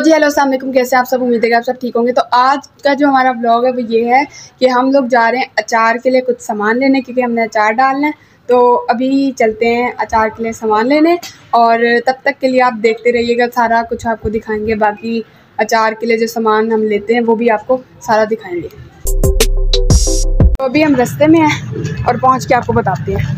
जी hello अस्सलाम वालेकुम, कैसे आप सब। उम्मीद है कि आप सब ठीक होंगे। तो आज का जो हमारा ब्लॉग है वो ये है कि हम लोग जा रहे हैं अचार के लिए कुछ सामान लेने, क्योंकि हमने अचार डालना है। तो अभी चलते हैं अचार के लिए सामान लेने, और तब तक के लिए आप देखते रहिएगा, सारा कुछ आपको दिखाएंगे। बाकी अचार के लिए जो सामान हम लेते हैं वो भी आपको सारा दिखाएंगे। तो अभी हम रास्ते में हैं और पहुँच के आपको बताते हैं।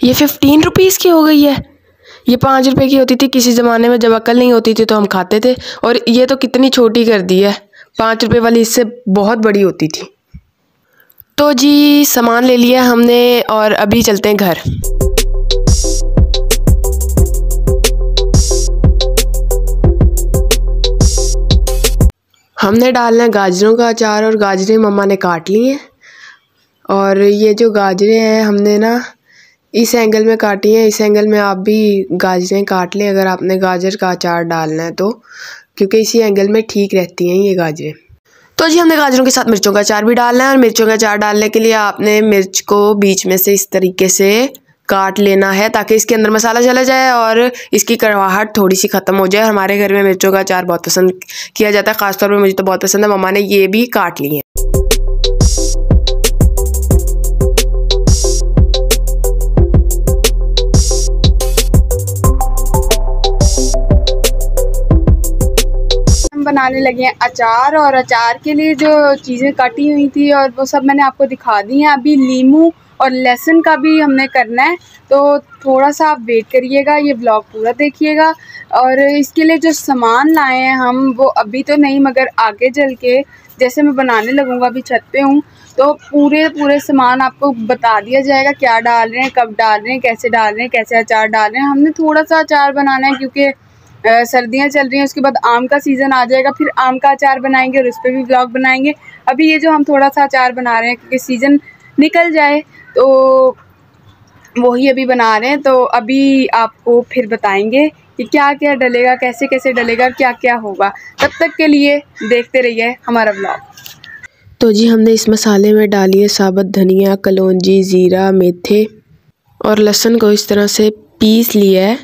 ये 15 रुपीज़ की हो गई है। ये 5 रुपए की होती थी किसी ज़माने में, जब अक्ल नहीं होती थी तो हम खाते थे। और ये तो कितनी छोटी कर दी है, 5 रुपए वाली इससे बहुत बड़ी होती थी। तो जी सामान ले लिया हमने और अभी चलते हैं घर। हमने डालना है गाजरों का अचार, और गाजरें मम्मा ने काट ली हैं। और ये जो गाजरें हैं हमने ना इस एंगल में काटी है। इस एंगल में आप भी गाजरें काट लें अगर आपने गाजर का अचार डालना है तो, क्योंकि इसी एंगल में ठीक रहती हैं ये गाजरें। तो जी हमने गाजरों के साथ मिर्चों का अचार भी डालना है, और मिर्चों का अचार डालने के लिए आपने मिर्च को बीच में से इस तरीके से काट लेना है ताकि इसके अंदर मसाला चला जाए और इसकी कड़वाहट थोड़ी सी ख़त्म हो जाए। हमारे घर में मिर्चों का अचार बहुत पसंद किया जाता है, ख़ासतौर पर मुझे तो बहुत पसंद है। मम्मा ने ये भी काट ली है। बनाने लगे हैं अचार, और अचार के लिए जो चीज़ें कटी हुई थी और वो सब मैंने आपको दिखा दी हैं। अभी नींबू और लहसुन का भी हमने करना है, तो थोड़ा सा आप वेट करिएगा, ये ब्लॉग पूरा देखिएगा। और इसके लिए जो सामान लाए हैं हम, वो अभी तो नहीं मगर आगे चल के जैसे मैं बनाने लगूँगा, अभी छत पे हूँ तो पूरे सामान आपको बता दिया जाएगा, क्या डाल रहे हैं, कब डाल रहे हैं, कैसे डाल रहे हैं, कैसे अचार डाल रहे हैं। हमने थोड़ा सा अचार बनाना है क्योंकि सर्दियाँ चल रही हैं, उसके बाद आम का सीज़न आ जाएगा, फिर आम का अचार बनाएंगे और उस पर भी ब्लॉग बनाएंगे। अभी ये जो हम थोड़ा सा अचार बना रहे हैं क्योंकि सीज़न निकल जाए तो वही अभी बना रहे हैं। तो अभी आपको फिर बताएंगे कि क्या क्या डलेगा, कैसे कैसे डलेगा, क्या क्या होगा। तब तक के लिए देखते रहिए हमारा ब्लॉग। तो जी हमने इस मसाले में डाली है साबुत धनिया, कलौंजी, ज़ीरा, मेथे और लहसुन को इस तरह से पीस लिया है।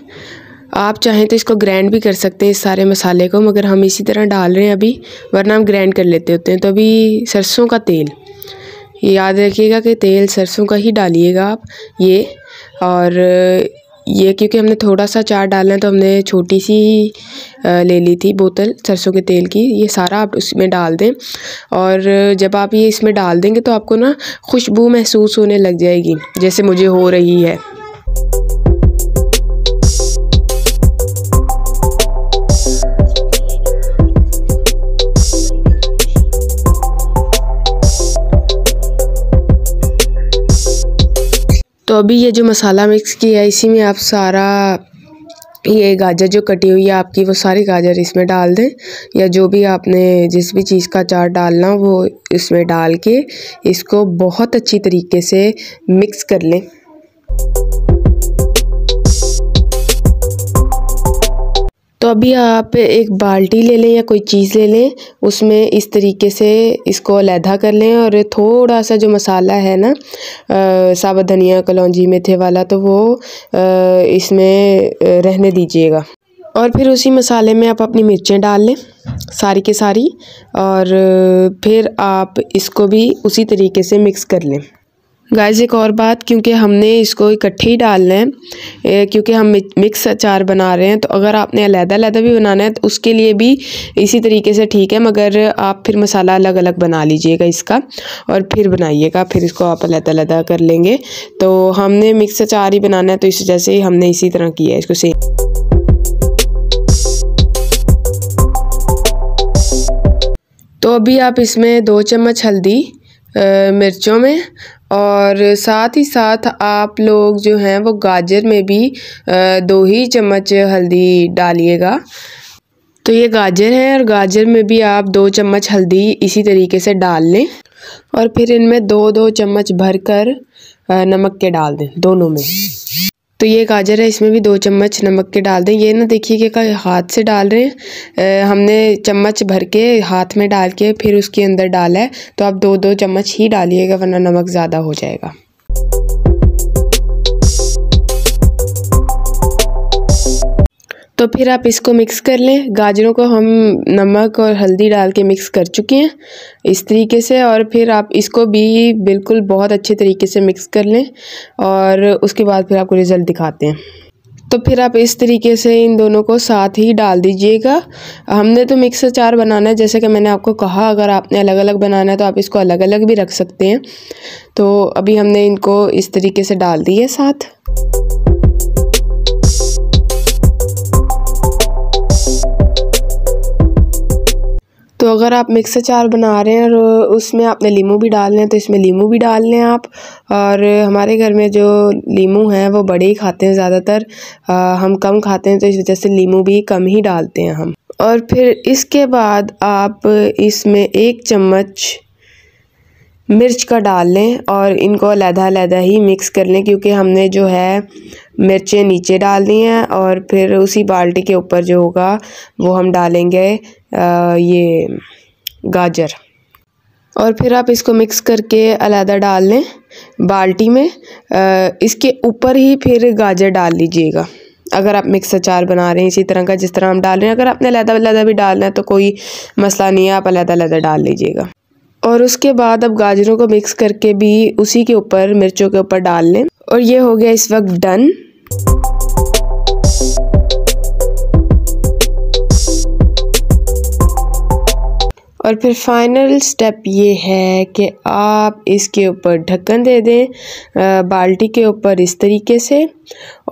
आप चाहें तो इसको ग्राइंड भी कर सकते हैं इस सारे मसाले को, मगर हम इसी तरह डाल रहे हैं अभी, वरना हम ग्राइंड कर लेते होते हैं। तो अभी सरसों का तेल, याद रखिएगा कि तेल सरसों का ही डालिएगा आप ये। और ये क्योंकि हमने थोड़ा सा अचार डालना है तो हमने छोटी सी ले ली थी बोतल सरसों के तेल की। ये सारा आप उसमें डाल दें, और जब आप ये इसमें डाल देंगे तो आपको ना खुशबू महसूस होने लग जाएगी, जैसे मुझे हो रही है। तो अभी ये जो मसाला मिक्स किया है इसी में आप सारा ये गाजर जो कटी हुई है आपकी, वो सारी गाजर इसमें डाल दें, या जो भी आपने जिस भी चीज़ का अचार डालना वो इसमें डाल के इसको बहुत अच्छी तरीके से मिक्स कर लें। तो अभी आप एक बाल्टी ले लें या कोई चीज़ ले लें, उसमें इस तरीके से इसको अलहदा कर लें, और थोड़ा सा जो मसाला है ना साबुत धनिया, कलौंजी, मेथे वाला, तो वो इसमें रहने दीजिएगा। और फिर उसी मसाले में आप अपनी मिर्चें डाल लें सारी के सारी, और फिर आप इसको भी उसी तरीके से मिक्स कर लें। गाइस एक और बात, क्योंकि हमने इसको इकट्ठे ही डालना है क्योंकि हम मिक्स अचार बना रहे हैं, तो अगर आपने अलग-अलग भी बनाना है तो उसके लिए भी इसी तरीके से ठीक है, मगर आप फिर मसाला अलग अलग बना लीजिएगा इसका और फिर बनाइएगा, फिर इसको आप अलग-अलग कर लेंगे। तो हमने मिक्स अचार ही बनाना है तो इस वजह से हमने इसी तरह किया है इसको सेम। तो अभी आप इसमें 2 चम्मच हल्दी मिर्चों में, और साथ ही साथ आप लोग जो हैं वो गाजर में भी 2 ही चम्मच हल्दी डालिएगा। तो ये गाजर है और गाजर में भी आप 2 चम्मच हल्दी इसी तरीके से डाल लें, और फिर इनमें 2-2 चम्मच भरकर नमक के डाल दें दोनों में। तो ये गाजर है, इसमें भी 2 चम्मच नमक के डाल दें। ये ना देखिए कि हाथ से डाल रहे हैं, हमने चम्मच भर के हाथ में डाल के फिर उसके अंदर डाला है, तो आप 2-2 चम्मच ही डालिएगा वरना नमक ज़्यादा हो जाएगा। तो फिर आप इसको मिक्स कर लें। गाजरों को हम नमक और हल्दी डाल के मिक्स कर चुके हैं इस तरीके से, और फिर आप इसको भी बिल्कुल बहुत अच्छे तरीके से मिक्स कर लें और उसके बाद फिर आपको रिज़ल्ट दिखाते हैं। तो फिर आप इस तरीके से इन दोनों को साथ ही डाल दीजिएगा। हमने तो मिक्स अचार बनाना है, जैसे कि मैंने आपको कहा, अगर आपने अलग अलग बनाना है तो आप इसको अलग अलग भी रख सकते हैं। तो अभी हमने इनको इस तरीके से डाल दिए साथ। तो अगर आप मिक्स अचार बना रहे हैं और उसमें आपने लीमू भी डालने हैं तो इसमें लीमू भी डाल लें आप। और हमारे घर में जो लीमू हैं वो बड़े ही खाते हैं ज़्यादातर, हम कम खाते हैं, तो इस वजह से लीमू भी कम ही डालते हैं हम। और फिर इसके बाद आप इसमें 1 चम्मच मिर्च का डाल लें और इनको अलग-अलग ही मिक्स कर लें, क्योंकि हमने जो है मिर्चें नीचे डाल दी हैं और फिर उसी बाल्टी के ऊपर जो होगा वो हम डालेंगे ये गाजर। और फिर आप इसको मिक्स करके अलग डाल लें बाल्टी में। इसके ऊपर ही फिर गाजर डाल लीजिएगा अगर आप मिक्स अचार बना रहे हैं इसी तरह का जिस तरह हम डाल रहे हैं। अगर आपने अलग-अलग भी डालना है तो कोई मसला नहीं है, आप अलग-अलग डाल लीजिएगा। और उसके बाद अब गाजरों को मिक्स करके भी उसी के ऊपर मिर्चों के ऊपर डाल लें। और ये हो गया इस वक्त डन। और फिर फाइनल स्टेप ये है कि आप इसके ऊपर ढक्कन दे दें बाल्टी के ऊपर इस तरीके से,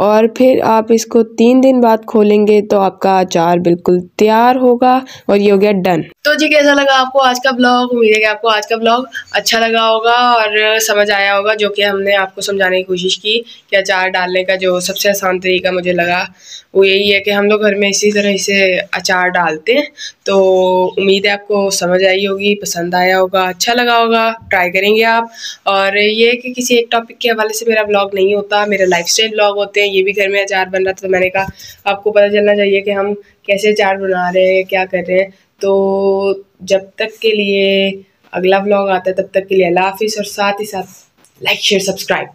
और फिर आप इसको 3 दिन बाद खोलेंगे तो आपका अचार बिल्कुल तैयार होगा। और ये हो गया डन। तो जी कैसा लगा आपको आज का ब्लॉग? उम्मीद है कि आपको आज का ब्लॉग अच्छा लगा होगा और समझ आया होगा, जो कि हमने आपको समझाने की कोशिश की कि अचार डालने का जो सबसे आसान तरीका मुझे लगा वो यही है कि हम लोग घर में इसी तरह से अचार डालते हैं। तो उम्मीद है आपको समझ आई होगी, पसंद आया होगा, अच्छा लगा होगा, ट्राई करेंगे आप। और ये कि किसी एक टॉपिक के हवाले से मेरा ब्लॉग नहीं होता, मेरे लाइफस्टाइल ब्लॉग होते हैं। ये भी घर में अचार बन रहा था तो मैंने कहा आपको पता चलना चाहिए कि हम कैसे अचार बना रहे हैं, क्या कर रहे हैं। तो जब तक के लिए अगला ब्लॉग आता है तब तक के लिए अल्लाह हाफिज़, और साथ ही साथ लाइक शेयर सब्सक्राइब।